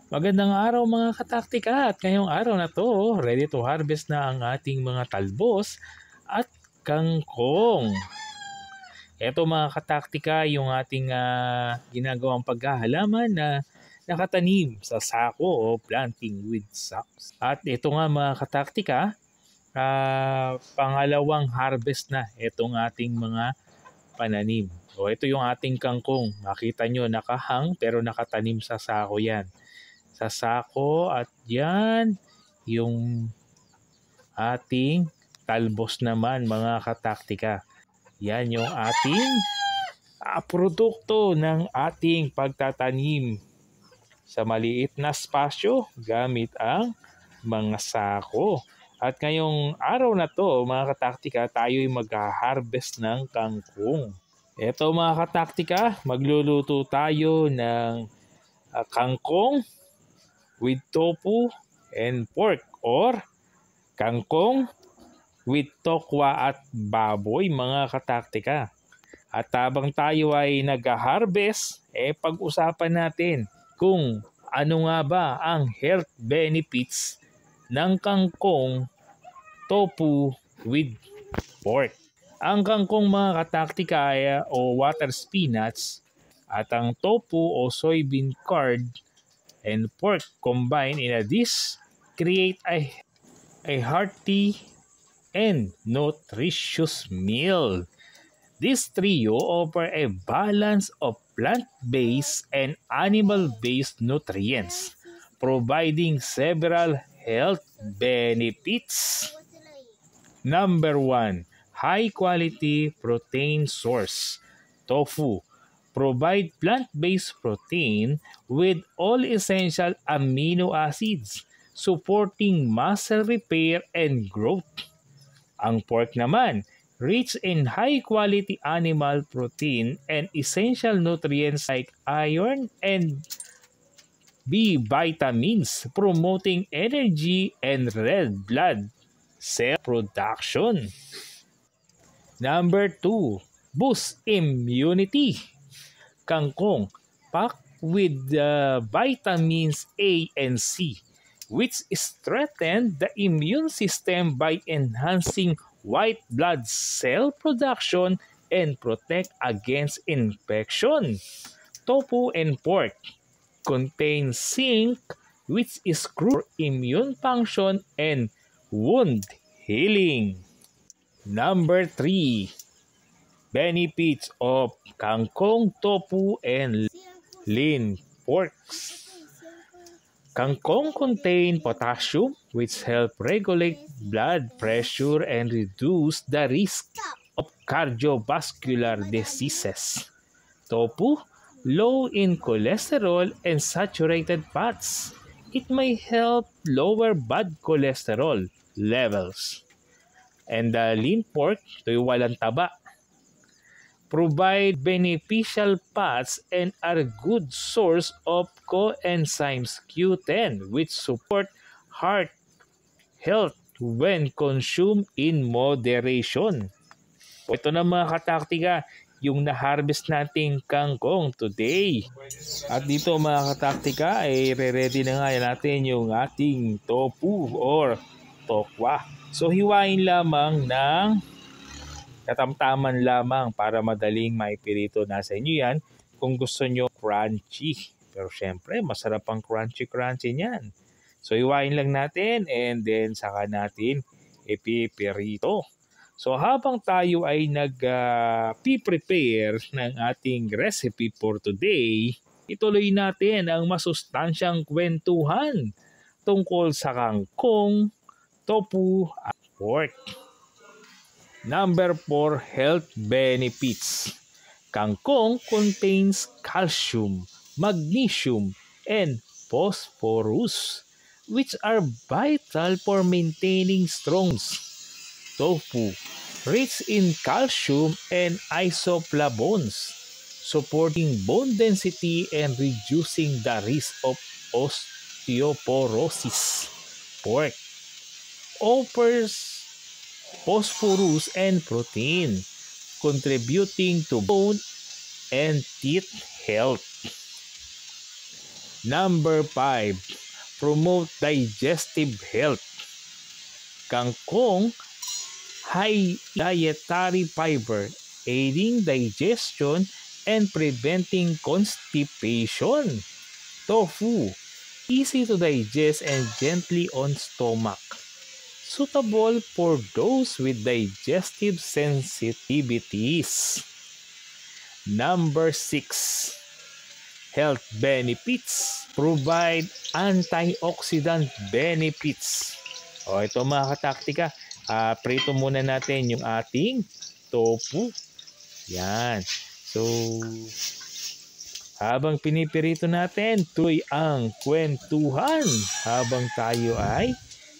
Magandang araw mga kataktika at ngayong araw na to, ready to harvest na ang ating mga talbos at kangkong. Ito mga kataktika yung ating ginagawang paghahalaman na nakatanim sa sako o planting with sacks. At ito nga mga kataktika, pangalawang harvest na itong ating mga pananim. O ito yung ating kangkong. Makita nyo nakahang pero nakatanim sa sako yan. Sa sako at yan yung ating talbos naman mga kataktika. Yan yung ating produkto ng ating pagtatanim sa maliit na spasyo gamit ang mga sako. At ngayong araw na to mga kataktika, tayo'y mag-harvest ng kangkong. Ito mga kataktika, magluluto tayo ng kangkong with tofu and pork or kangkong with tokwa at baboy mga kataktika. At habang tayo ay nag-harvest, pag-usapan natin kung ano nga ba ang health benefits ng kangkong tofu with pork. Ang kangkong mga kataktika o water spinach at ang tofu o soybean curd and pork combined in a dish create a hearty and nutritious meal. This trio offer a balance of plant-based and animal-based nutrients, providing several health benefits. Number 1. High-quality protein source. Tofu. Provide plant-based protein with all essential amino acids, supporting muscle repair and growth. Ang pork naman, rich in high-quality animal protein and essential nutrients like iron and B vitamins, promoting energy and red blood cell production. Number 2, boost immunity. Kangkong, packed with vitamins A and C, which strengthen the immune system by enhancing white blood cell production and protect against infection. Tofu and pork contain zinc, which is crucial for immune function and wound healing. Number 3, benefits of kangkong, tofu, and lean porks. Kangkong contain potassium, which help regulate blood pressure and reduce the risk of cardiovascular diseases. Tofu, low in cholesterol and saturated fats. It may help lower bad cholesterol levels. And the lean pork, ito'y walang taba, provide beneficial fats and are a good source of coenzymes Q10 which support heart health when consumed in moderation. Ito na mga kataktika, yung na-harvest nating kangkong today. At dito mga kataktika, ay re-ready na nga natin yung ating tofu or tokwa. So hiwain lamang ng katamtaman lamang para madaling maipirito na sa inyo yan kung gusto nyo crunchy. Pero syempre, masarap ang crunchy-crunchy niyan. So hiwain lang natin and then saka natin ipipirito. So habang tayo ay nag-prepare ng ating recipe for today, ituloy natin ang masustansyang kwentuhan tungkol sa kangkong, tofu at pork. Number 4, health benefits. Kangkong contains calcium, magnesium, and phosphorus, which are vital for maintaining strong bones. Tofu, rich in calcium and isoflavones, supporting bone density and reducing the risk of osteoporosis. Pork offers phosphorus and protein, contributing to bone and teeth health. Number 5, promote digestive health. Kangkong, high dietary fiber, aiding digestion and preventing constipation. Tofu, easy to digest and gently on stomach. Suitable for those with digestive sensitivities. Number 6, health benefits. Provide antioxidant benefits. O ito mga kataktika, prito muna natin yung ating tofu. Yan. So, habang pinipirito natin, tuloy ang kwentuhan habang tayo ay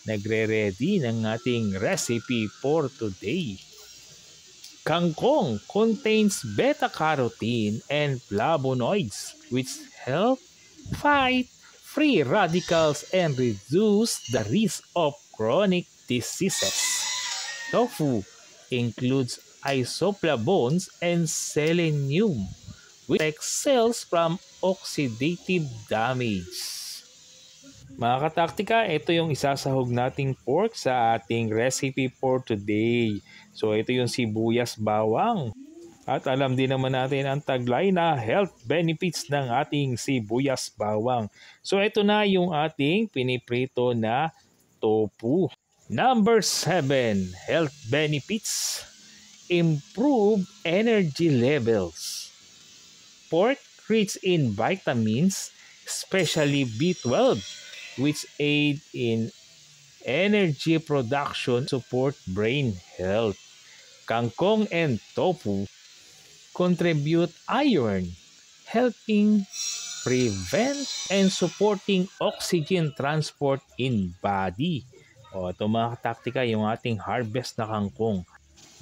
nagre-ready ng ating recipe for today. Kangkong contains beta-carotene and flavonoids which help fight free radicals and reduce the risk of chronic diseases. Tofu includes isoflavones and selenium, which protects cells from oxidative damage. Mga kataktika, ito yung isasahog nating pork sa ating recipe for today. So ito yung sibuyas bawang. At alam din naman natin ang taglay na health benefits ng ating sibuyas bawang. So ito na yung ating piniprito na tofu. Number 7, health benefits. Improve energy levels. Pork rich in vitamins, especially B12, which aid in energy production, support brain health. Kangkong and tofu contribute iron, helping prevent and supporting oxygen transport in body. O ito mga kataktika, yung ating harvest na kangkong.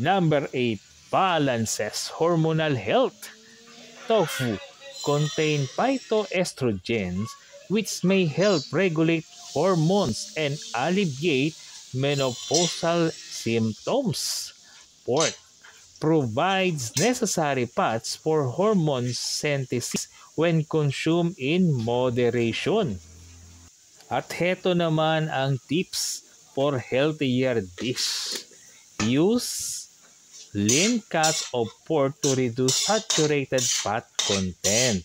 Number 8, balances hormonal health. Tofu contain phytoestrogens which may help regulate hormones and alleviate menopausal symptoms. Pork provides necessary fats for hormone synthesis when consumed in moderation. At heto naman ang tips for healthier dish. Use lean cuts of pork to reduce saturated fat content.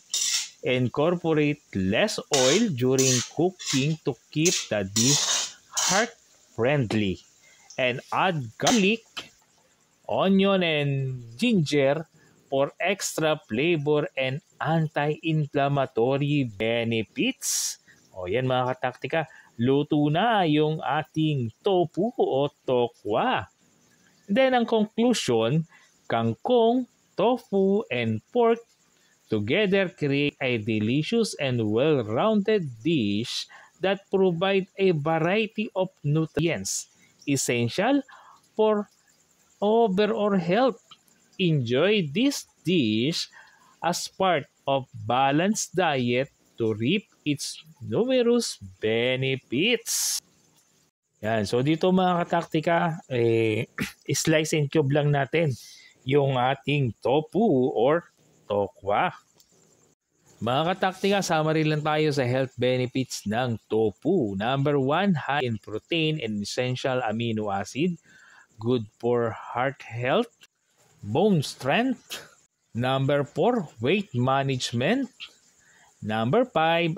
Incorporate less oil during cooking to keep the dish heart-friendly. And add garlic, onion, and ginger for extra flavor and anti-inflammatory benefits. O yan mga kataktika, luto na yung ating tofu o tokwa. Then ang conclusion, kangkong, tofu, and pork together create a delicious and well-rounded dish that provide a variety of nutrients essential for overall health. Enjoy this dish as part of balanced diet to reap its numerous benefits. Yan. So dito mga kataktika, slice and cube lang natin yung ating tofu or tokwa. Mga kataktika, summary lang tayo sa health benefits ng tofu. Number 1, high in protein and essential amino acid. Good for heart health, bone strength. Number 4, weight management. Number 5,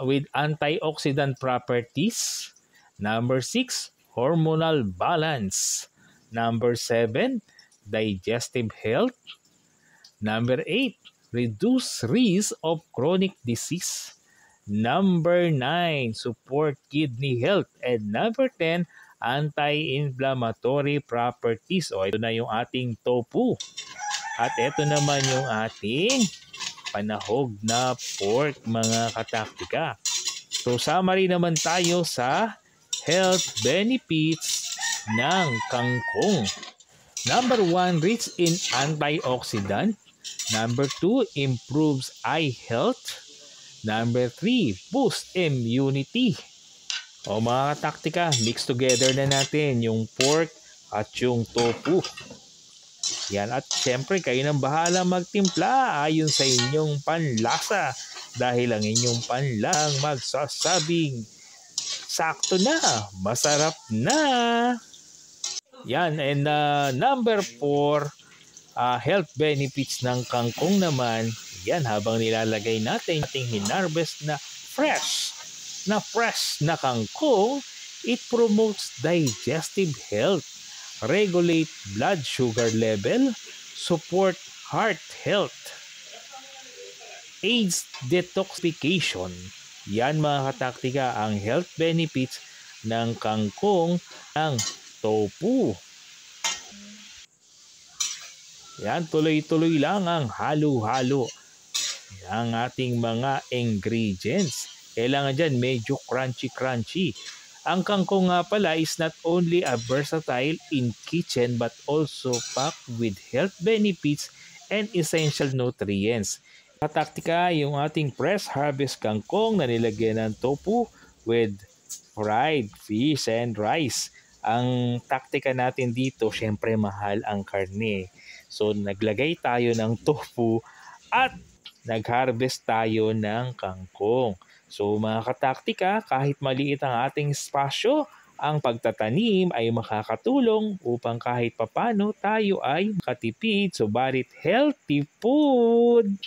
with antioxidant properties. Number 6, hormonal balance. Number 7, digestive health. Number 8, reduce risk of chronic disease. Number 9, support kidney health. And number 10, anti-inflammatory properties. O ito na yung ating tofu. At ito naman yung ating panahog na pork mga kataktika. So summary naman tayo sa health benefits ng kangkong. Number 1, rich in antioxidant. Number 2, improves eye health. Number 3, boost immunity. O mga kataktika, mix together na natin yung pork at yung tofu. Yan, at syempre kayo nang bahala magtimpla ayon sa inyong panlasa dahil ang inyong panlang magsasabing sakto na, masarap na. Yan, and number 4, health benefits ng kangkong naman. Yan, habang nilalagay natin ating hinarvest na fresh na kangkong, it promotes digestive health, regulate blood sugar level, support heart health, aids detoxification. Yan mga kataktika ang health benefits ng kangkong ang tofu. Yan, tuloy-tuloy lang ang halo-halo ng ating mga ingredients. Kailangan dyan medyo crunchy-crunchy. Ang kangkong nga pala is not only a versatile in kitchen but also packed with health benefits and essential nutrients. Kataktika yung ating fresh harvest kangkong na nilagyan ng tofu with fried fish and rice. Ang taktika natin dito, syempre mahal ang karne. So naglagay tayo ng tofu at nag-harvest tayo ng kangkong. So mga kataktika, kahit maliit ang ating espasyo, ang pagtatanim ay makakatulong upang kahit papano tayo ay makatipid, subalit healthy food.